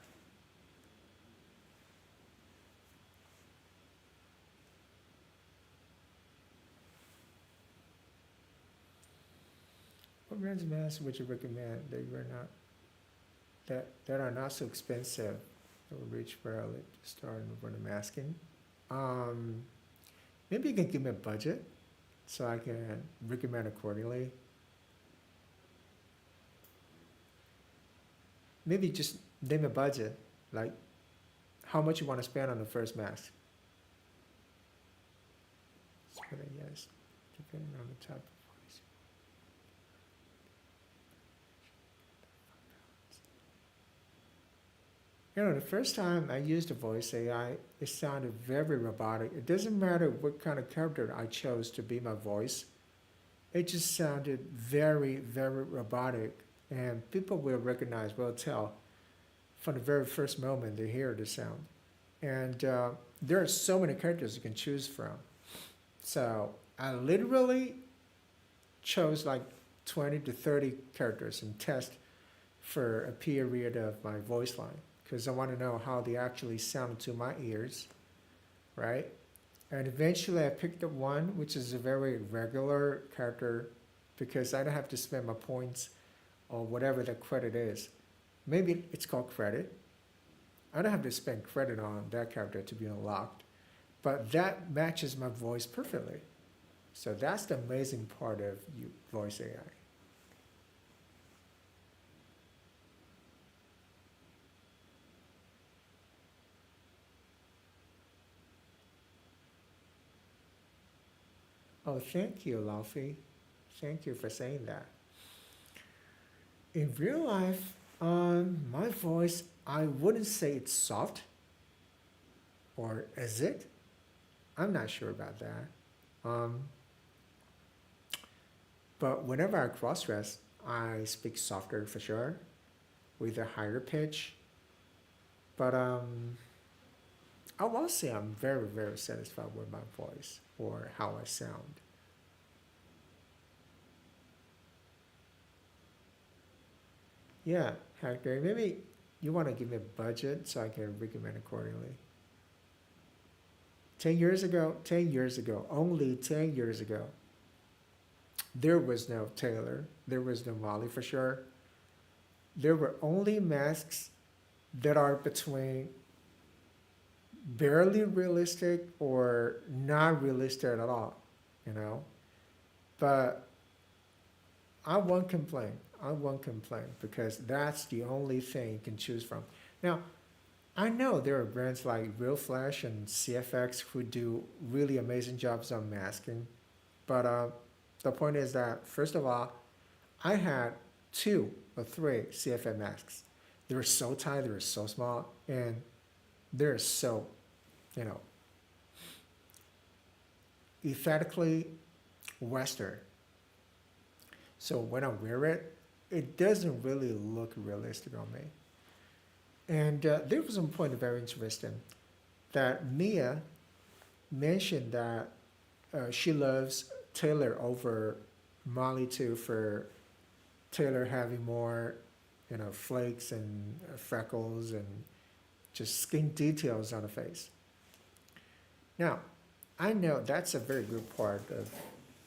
What brands of masks would you recommend that you are not that are not so expensive that will reach fairly to start for the masking? Um, Maybe you can give me a budget so I can recommend accordingly. Maybe just name a budget, like how much you want to spend on the first mask. Spend a yes, depending on the type of voice. You know, the first time I used the voice AI, it sounded very robotic. It doesn't matter what kind of character I chose to be my voice. It just sounded very, very robotic. And people will recognize, will tell from the very first moment they hear the sound. And there are so many characters you can choose from. So I literally chose like 20 to 30 characters and test for a period of my voice line because I want to know how they actually sound to my ears, right? And eventually I picked up one which is a very regular character because I don't have to spend my points or whatever the credit is. Maybe it's called credit. I don't have to spend credit on that character to be unlocked, but that matches my voice perfectly. So that's the amazing part of voice AI. Oh, thank you, Laufey. Thank you for saying that. In real life, my voice, I wouldn't say it's soft, or is it? I'm not sure about that. Um, but whenever I cross dress, I speak softer for sure, with a higher pitch. But I will say I'm very, very satisfied with my voice or how I sound. Yeah, Hector, maybe you want to give me a budget so I can recommend accordingly. 10 years ago, only 10 years ago, there was no Taylor, there was no Molly for sure. There were only masks that are between barely realistic or not realistic at all, you know? But I won't complain. I won't complain because that's the only thing you can choose from. Now, I know there are brands like Real Flash and CFX who do really amazing jobs on masking, but the point is that first of all, I had 2 or 3 CFX masks. They were so tight, they were so small, and they're so, you know, aesthetically Western. So when I wear it, it doesn't really look realistic on me. And there was one point very interesting that Mia mentioned that she loves Taylor over Molly too for Taylor having more, flakes and freckles and just skin details on the face. Now, I know that's a very good part of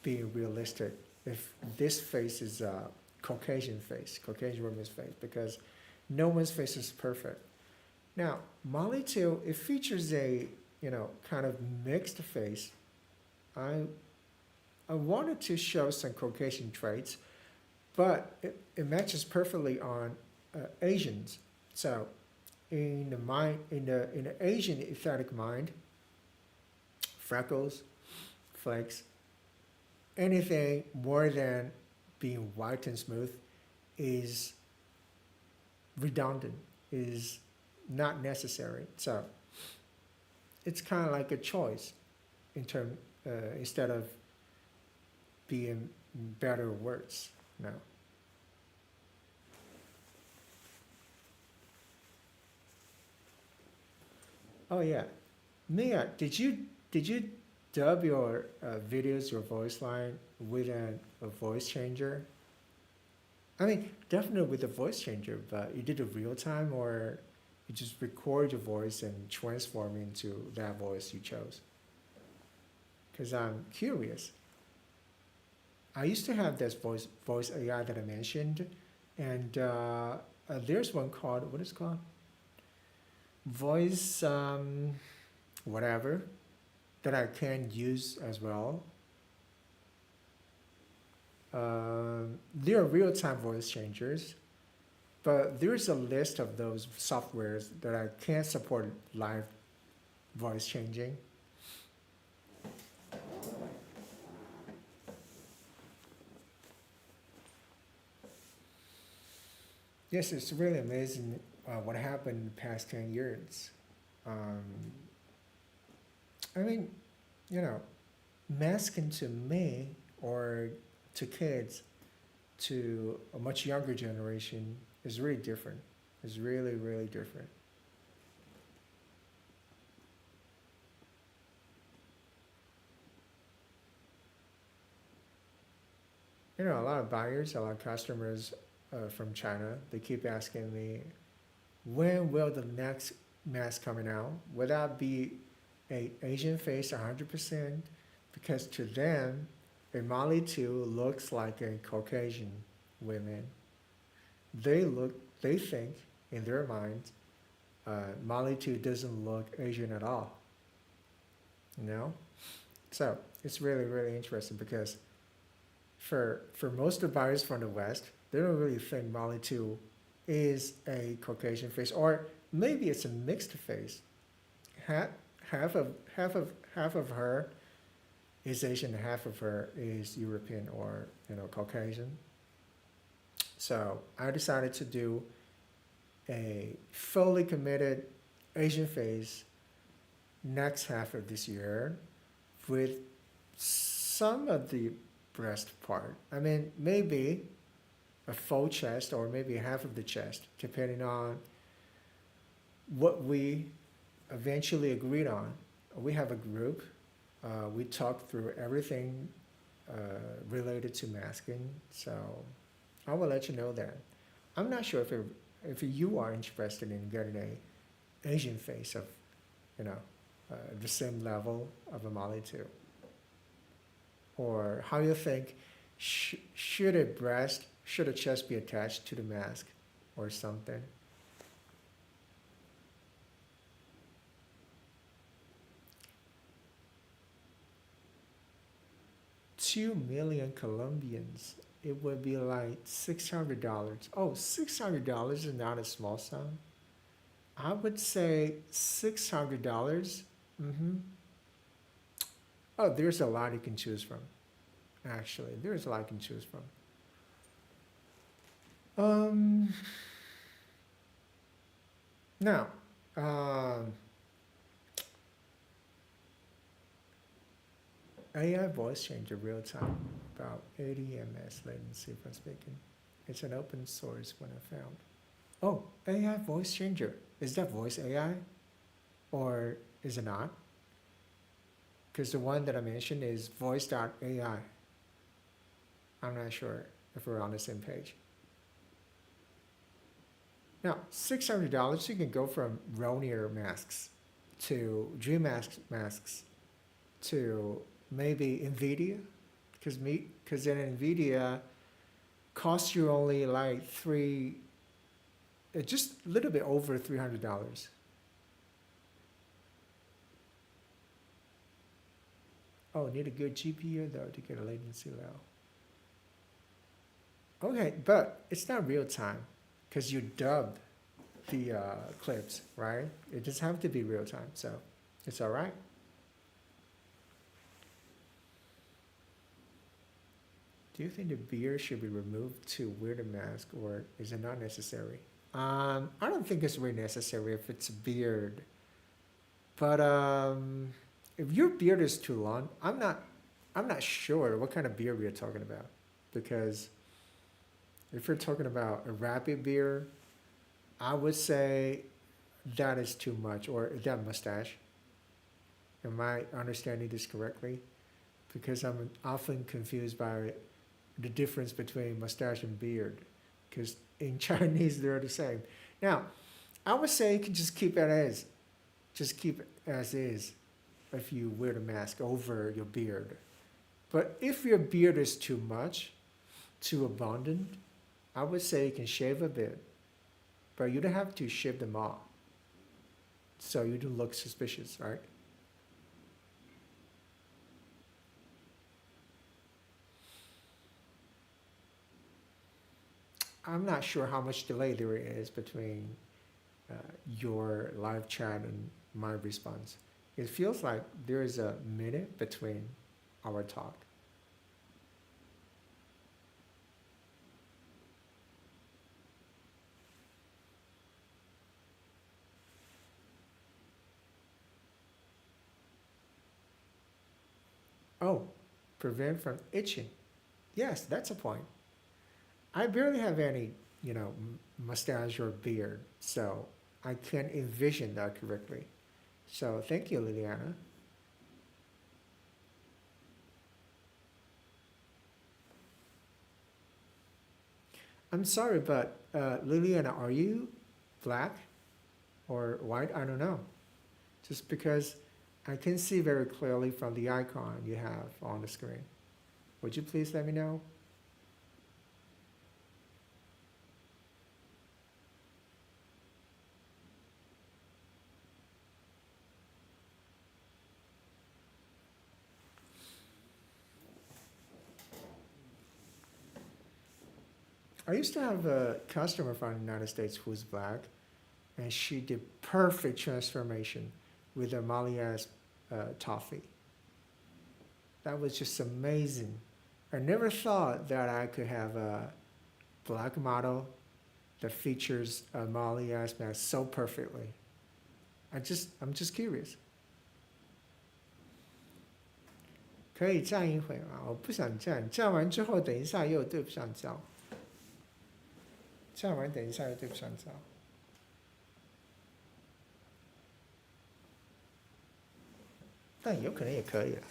being realistic if this face is a Caucasian face, Caucasian woman's face, because no one's face is perfect. Now, Molly too, it features a, kind of mixed face. I I wanted to show some Caucasian traits, but it matches perfectly on Asians. So in the mind, in the Asian aesthetic mind, freckles, flakes, anything more than being white and smooth is redundant, is not necessary. So it's kind of like a choice in term instead of being better words. No. Oh yeah, Mia, did you dub your videos, your voice line with a voice changer? I mean, definitely with a voice changer, but you did it real time or you just record your voice and transform into that voice you chose? Because I'm curious. I used to have this voice AI that I mentioned, and there's one called what is it called voice whatever that I can use as well. There are real-time voice changers, but there's a list of those softwares that I can't support live voice changing. Yes, it's really amazing what happened in the past 10 years. Um, I mean, you know, masking to me or to kids, to a much younger generation, is really different. It's really, really different. You know, a lot of buyers, a lot of customers from China, they keep asking me, when will the next mask coming out? Will that be a Asian face 100%? Because to them, a Mali 2 looks like a Caucasian woman. They think in their minds, Mali 2 doesn't look Asian at all. You know? So it's really, really interesting because for most of the buyers from the West, they don't really think Mali 2 is a Caucasian face, or maybe it's a mixed face. Half, half of her is Asian, half of her is European or Caucasian. So I decided to do a fully committed Asian face next half of this year with some of the breast part. I mean, maybe a full chest or maybe half of the chest, depending on what we eventually agreed on. We have a group. We talked through everything related to masking. So I will let you know that. I'm not sure if you are interested in getting a Asian face of, the same level of a Mali 2. Or how you think, should a chest be attached to the mask or something? $2 million Colombians, it would be like $600. Oh, $600 is not a small sum. I would say $600. Oh, there's a lot you can choose from. Actually, there's a lot you can choose from. Now, AI voice changer real time, about 80 ms latency if I'm speaking. It's an open source one I found. Oh, AI voice changer. Is that voice AI? Or is it not? Because the one that I mentioned is voice.ai. I'm not sure if we're on the same page. Now, $600, you can go from Ronier masks to Dream masks to maybe NVIDIA, because then NVIDIA costs you only like just a little bit over $300. Oh, need a good GPU though to get a latency low. Okay, but it's not real time because you dub the clips, right? It just have to be real time, so it's all right. Do you think the beard should be removed to wear the mask, or is it not necessary? I don't think it's really necessary if it's a beard. But if your beard is too long, I'm not sure what kind of beard we are talking about. Because if you're talking about a rabbit beard, I would say that is too much, or that mustache. Am I understanding this correctly? Because I'm often confused by the difference between mustache and beard, because in Chinese they're the same. Now, I would say you can just keep it as, just keep it as is if you wear the mask over your beard. But if your beard is too much, too abundant, I would say you can shave a bit, but you don't have to shave them all. So you don't look suspicious, right? I'm not sure how much delay there is between uh, your live chat and my response. It feels like there is a minute between our talk. Oh, prevent from itching. Yes, that's a point. I barely have any, mustache or beard, so I can't envision that correctly. So thank you, Liliana. I'm sorry, but Liliana, are you black or white? I don't know. Just because I can see very clearly from the icon you have on the screen. Would you please let me know? I used to have a customer from the United States who's black, and she did perfect transformation with a Malias toffee. That was just amazing. I never thought that I could have a black model that features a Malias mask so perfectly. I'm just curious. 可以站一会吗？我不想站，站完之后等一下又对不上焦，站完等一下又对不上焦。但有可能也可以了。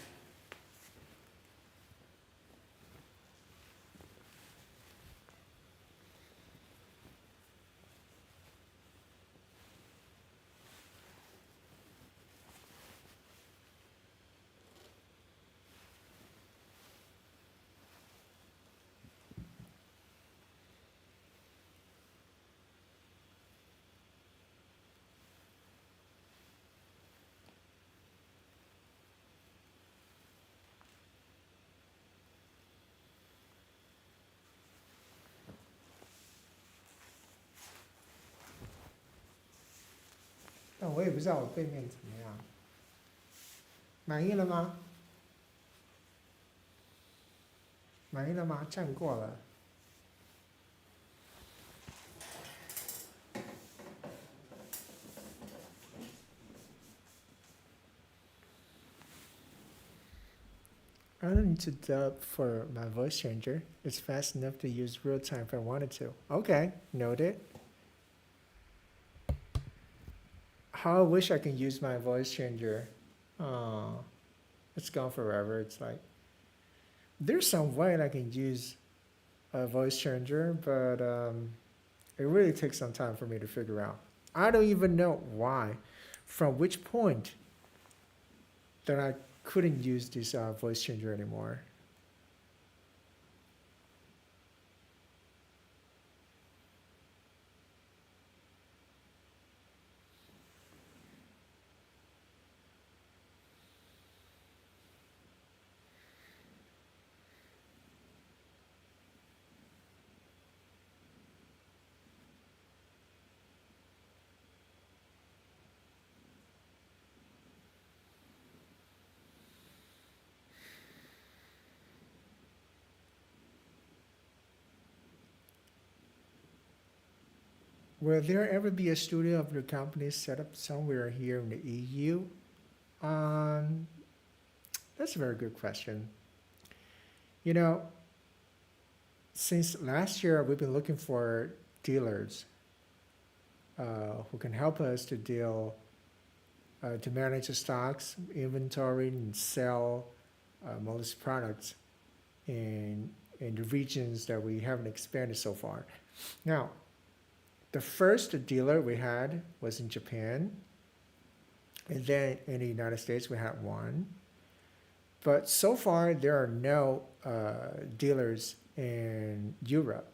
但我也不知道我背面怎么样，满意了吗？满意了吗？站过了。I don't need to dub for my voice changer. It's fast enough to use real time if I wanted to. Okay, noted. How I wish I can use my voice changer. Oh, it's gone forever. It's like there's some way I can use a voice changer, but it really takes some time for me to figure out. I don't even know why, from which point that I couldn't use this voice changer anymore. Will there ever be a studio of your company set up somewhere here in the EU? Um, that's a very good question. You know, since last year, we've been looking for dealers who can help us to to manage the stocks, inventory, and sell most products in the regions that we haven't expanded so far. Now, the first dealer we had was in Japan, and then in the United States we had one. But so far, there are no dealers in Europe.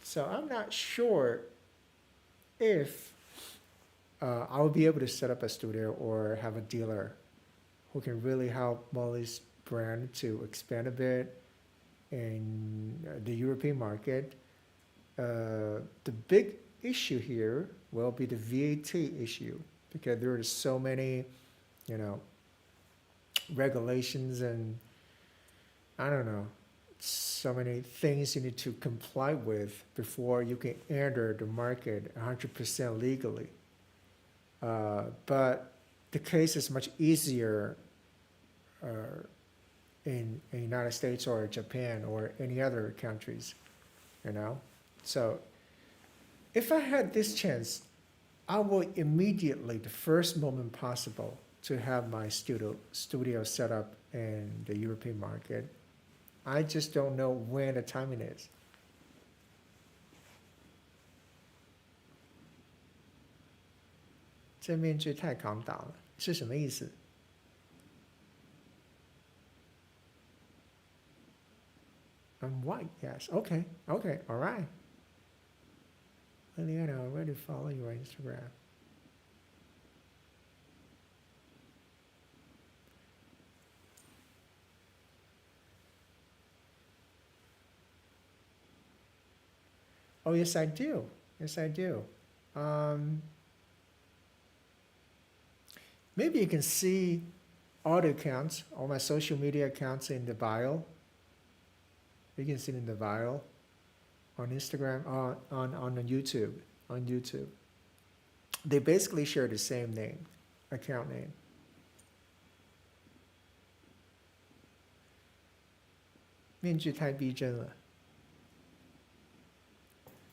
So I'm not sure if I will be able to set up a studio or have a dealer who can really help Molly's brand to expand a bit in the European market. The big issue here will be the VAT issue because there are so many, you know, regulations and I don't know, so many things you need to comply with before you can enter the market 100% legally. But the case is much easier uh, in United States or Japan or any other countries, you know. So if I had this chance, I would immediately, the first moment possible, to have my studio set up in the European market. I just don't know when the timing is. 这面具太扛打了，是什么意思？ I'm white, yes. Okay, okay, all right. Liliana, I already follow your Instagram. Oh, yes, I do. Yes, I do. Maybe you can see all the accounts, all my social media accounts in the bio. You can see it in the bio on Instagram, on YouTube, on YouTube. They basically share the same name, account name. 面具太逼真了，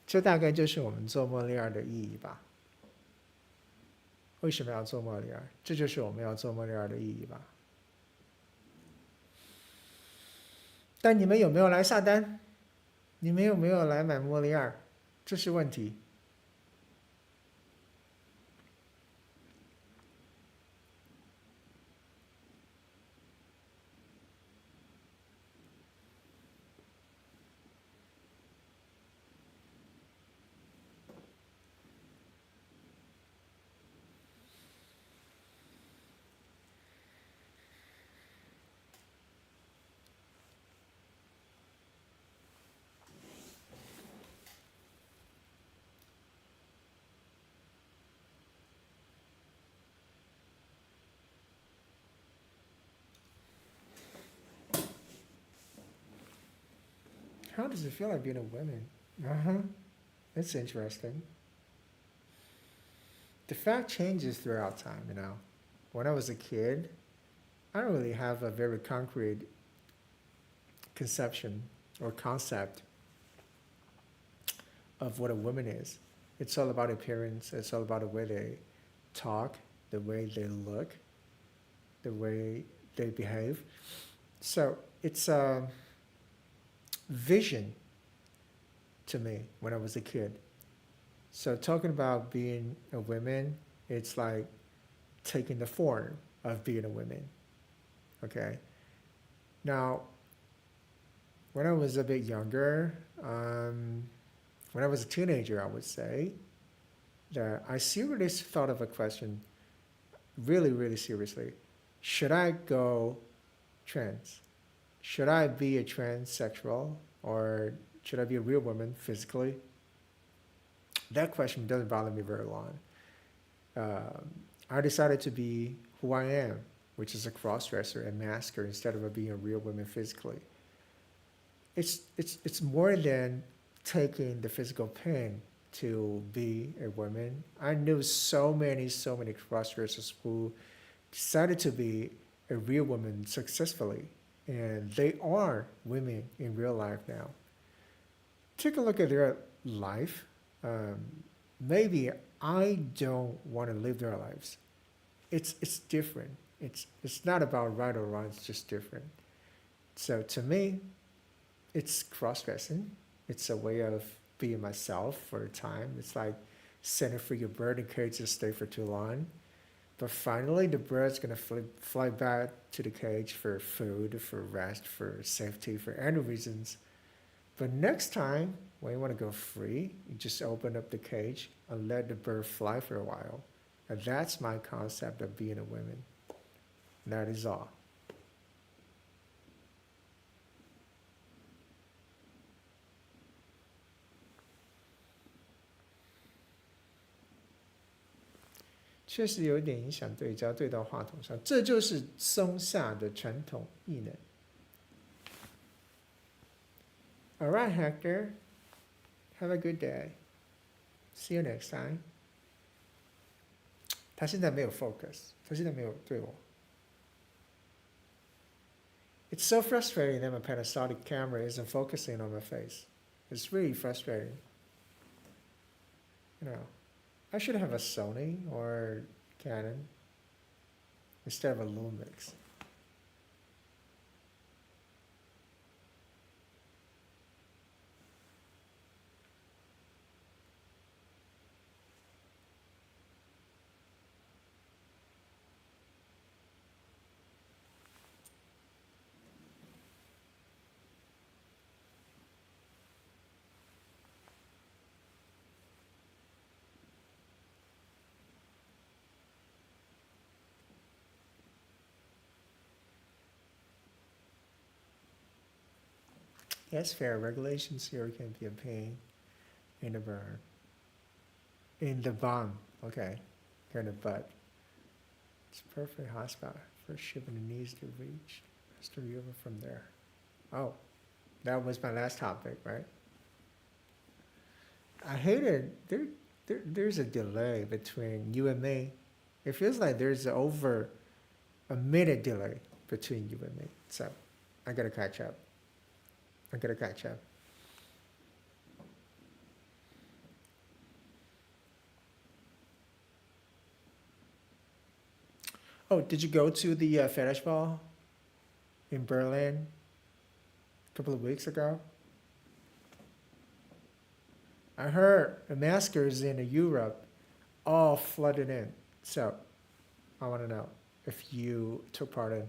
这大概就是我们做莫里尔的意义吧。为什么要做莫里尔？这就是我们要做莫里尔的意义吧。但你们有没有来下单？你们有没有来买莫里尔？这是问题。How does it feel like being a woman? That's interesting. The fact changes throughout time, you know. When I was a kid, I don't really have a very concrete conception or concept of what a woman is. It's all about appearance, it's all about the way they talk, the way they look, the way they behave. So it's a vision to me when I was a kid. So talking about being a woman, it's like taking the form of being a woman. Okay. Now, when I was a bit younger, when I was a teenager, I would say that I seriously thought of a question, really, really seriously. Should I go trans? Should I be a transsexual or should I be a real woman physically? That question doesn't bother me very long. I decided to be who I am, which is a crossdresser and masker instead of being a real woman physically. It's more than taking the physical pain to be a woman. I knew so many crossdressers who decided to be a real woman successfully, and they are women in real life now. Take a look at their life. Maybe I don't want to live their lives. It's different. It's not about right or wrong. It's just different. So to me, it's cross-dressing. It's a way of being myself for a time. It's like setting free your bird in cage to stay for too long. But finally, the bird's gonna fly back to the cage for food, for rest, for safety, for any reasons. But next time, when you want to go free, you just open up the cage and let the bird fly for a while. And that's my concept of being a woman. That is all.确实有点影响对焦，对到话筒上，这就是松下的传统艺能。All right, Hector. Have a good day. See you next time. 他现在没有 focus， 他现在没有对我。It's so frustrating that my Panasonic camera isn't focusing on my face. It's really frustrating. You know, I should have a Sony or Canon instead of a Lumix. Yes, fair. Regulations here can be a pain in the burn. In the bum. Okay. Here in the butt. It's a perfect hotspot for shipping the needs to reach. Rest over from there. Oh, that was my last topic, right? I hate it. There's a delay between you and me. It feels like there's over a minute delay between you and me. So I gotta catch up. Oh, did you go to the fetish ball in Berlin a couple of weeks ago? I heard the maskers in Europe all flooded in. So I want to know if you took part in